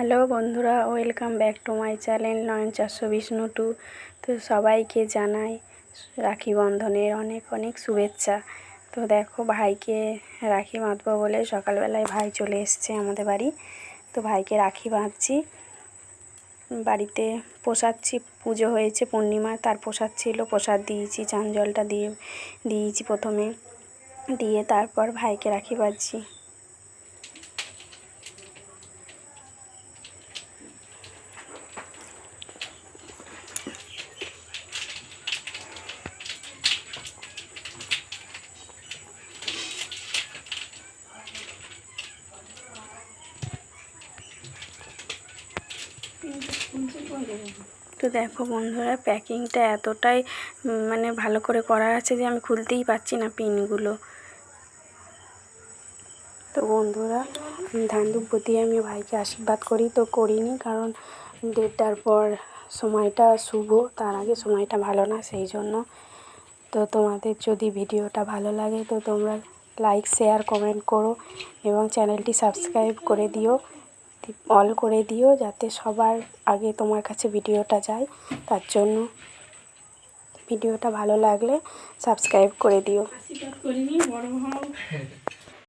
Hello বন্ধুরা, welcome back to my channel Nayan 422। তো সবাইকে জানাই রাখি বন্ধনের অনেক অনেক শুভেচ্ছা। তো দেখো, ভাইকে রাখি বাঁধবো বলে সকালবেলায় ভাই চলে এসছে আমাদের বাড়ি। তো ভাইকে রাখি বাঁধছি, বাড়িতে প্রসাদ পুজো হয়েছে পূর্ণিমা, তার প্রসাদ ছিল, প্রসাদ দিয়েছি, চান জলটা দিয়েছি প্রথমে, দিয়ে তারপর ভাইকে রাখি বাঁধছি। তো দেখো বন্ধুরা, প্যাকিংটা এতটাই ভালো করে করা আছে যে আমি খুলতেই পারছি না পিনগুলো। তো বন্ধুরা, ধান ধূপ দিয়ে আমি ভাইকে আশীর্বাদ করি, তো করিনি, কারণ 1:30টার পর সময়টা শুভ, তার আগে সময়টা ভালো না, সেই জন্য। তো তোমাদের যদি ভিডিওটা ভালো লাগে তো তোমরা লাইক, শেয়ার, কমেন্ট করো এবং চ্যানেলটি সাবস্ক্রাইব করে দিও, অল করে দিও, যাতে সবার আগে তোমার কাছে ভিডিওটা যায়। তার জন্য ভিডিওটা ভালো লাগলে সাবস্ক্রাইব করে দিও।